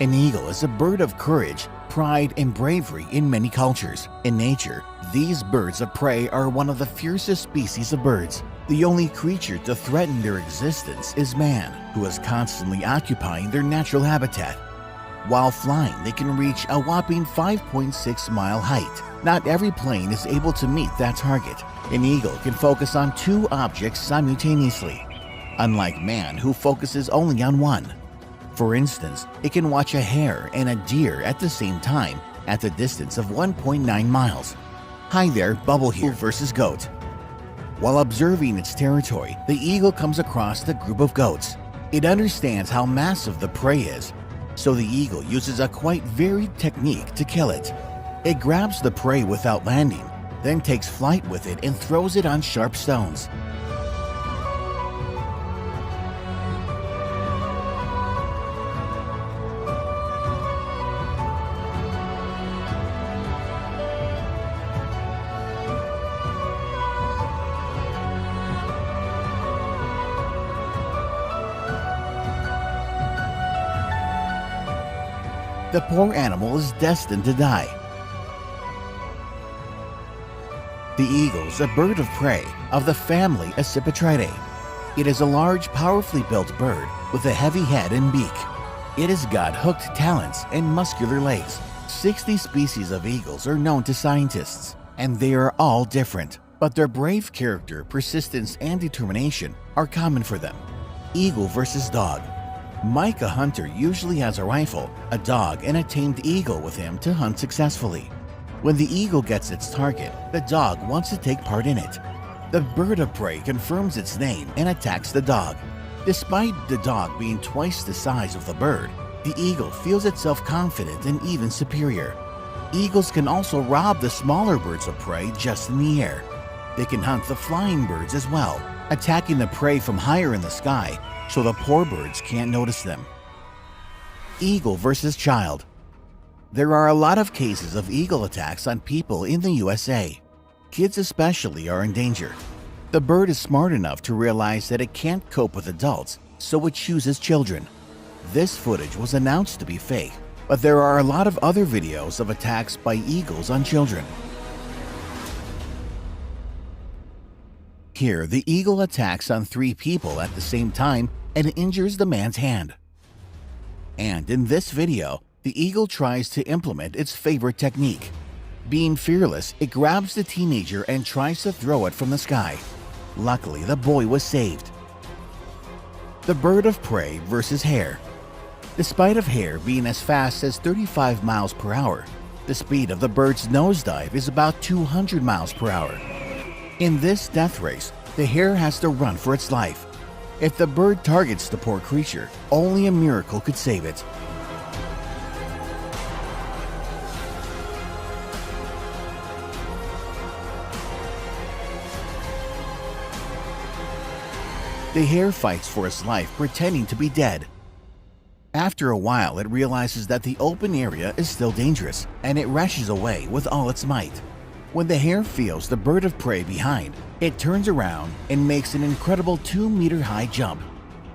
An eagle is a bird of courage, pride, and bravery in many cultures. In nature, these birds of prey are one of the fiercest species of birds. The only creature to threaten their existence is man, who is constantly occupying their natural habitat. While flying, they can reach a whopping 5.6-mile height. Not every plane is able to meet that target. An eagle can focus on two objects simultaneously, unlike man, who focuses only on one. For instance, it can watch a hare and a deer at the same time at the distance of 1.9 miles. Hi there, Bubble here versus goat. While observing its territory, the eagle comes across the group of goats. It understands how massive the prey is, so the eagle uses a quite varied technique to kill it. It grabs the prey without landing, then takes flight with it and throws it on sharp stones. The poor animal is destined to die. The eagle is a bird of prey of the family Accipitridae. It is a large, powerfully built bird with a heavy head and beak. It has got hooked talons and muscular legs. 60 species of eagles are known to scientists, and they are all different, but their brave character, persistence, and determination are common for them. Eagle versus dog. Mike, a hunter, usually has a rifle, a dog, and a tamed eagle with him to hunt successfully. When the eagle gets its target, the dog wants to take part in it. The bird of prey confirms its name and attacks the dog. Despite the dog being twice the size of the bird, the eagle feels itself confident and even superior. Eagles can also rob the smaller birds of prey just in the air. They can hunt the flying birds as well, attacking the prey from higher in the sky so the poor birds can't notice them. Eagle versus child. There are a lot of cases of eagle attacks on people in the USA. Kids especially are in danger. The bird is smart enough to realize that it can't cope with adults, so it chooses children. This footage was announced to be fake, but there are a lot of other videos of attacks by eagles on children. Here, the eagle attacks on 3 people at the same time and injures the man's hand. And in this video, the eagle tries to implement its favorite technique. Being fearless, it grabs the teenager and tries to throw it from the sky. Luckily, the boy was saved. The bird of prey versus hare. Despite of hare being as fast as 35 miles per hour, the speed of the bird's nosedive is about 200 miles per hour. In this death race, the hare has to run for its life. If the bird targets the poor creature, only a miracle could save it. The hare fights for its life, pretending to be dead. After a while, it realizes that the open area is still dangerous, and it rushes away with all its might. When the hare feels the bird of prey behind, it turns around and makes an incredible 2-meter-high jump.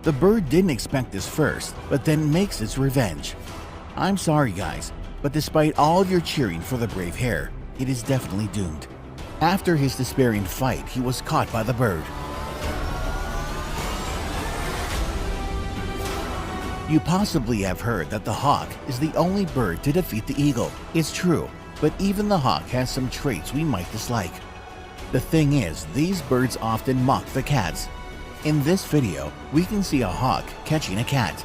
The bird didn't expect this first, but then makes its revenge. I'm sorry guys, but despite all of your cheering for the brave hare, it is definitely doomed. After his despairing fight, he was caught by the bird. You possibly have heard that the hawk is the only bird to defeat the eagle. It's true, but even the hawk has some traits we might dislike. The thing is, these birds often mock the cats. In this video, we can see a hawk catching a cat.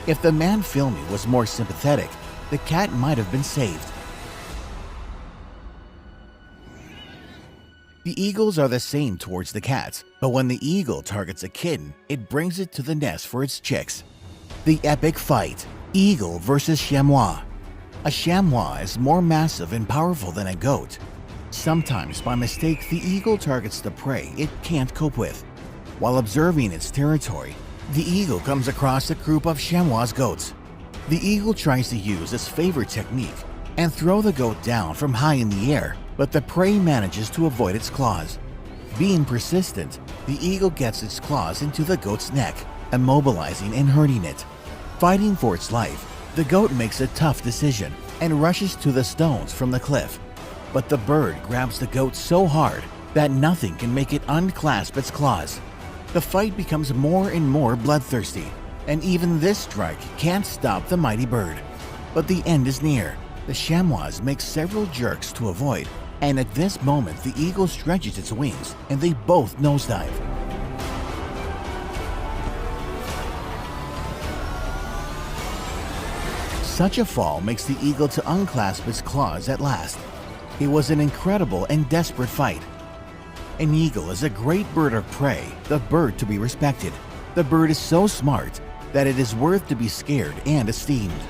If the man filming was more sympathetic, the cat might have been saved. The eagles are the same towards the cats, but when the eagle targets a kitten, it brings it to the nest for its chicks. The epic fight, eagle versus chamois. A chamois is more massive and powerful than a goat. Sometimes by mistake, the eagle targets the prey it can't cope with. While observing its territory, the eagle comes across a group of chamois goats. The eagle tries to use its favorite technique and throw the goat down from high in the air, but the prey manages to avoid its claws. Being persistent, the eagle gets its claws into the goat's neck, immobilizing and hurting it. Fighting for its life, The goat makes a tough decision and rushes to the stones from the cliff. But the bird grabs the goat so hard that nothing can make it unclasp its claws. The fight becomes more and more bloodthirsty, and even this strike can't stop the mighty bird. But the end is near. The chamois makes several jerks to avoid, and at this moment the eagle stretches its wings and they both nosedive. Such a fall makes the eagle to unclasp its claws at last. It was an incredible and desperate fight. An eagle is a great bird of prey, the bird to be respected. The bird is so smart that it is worth to be scared and esteemed.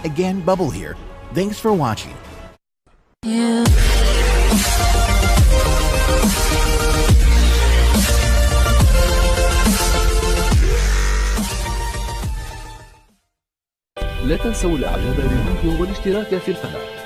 Again, Bubble here. Thanks for watching. لا تنسوا الاعجاب بالفيديو والاشتراك في القناة.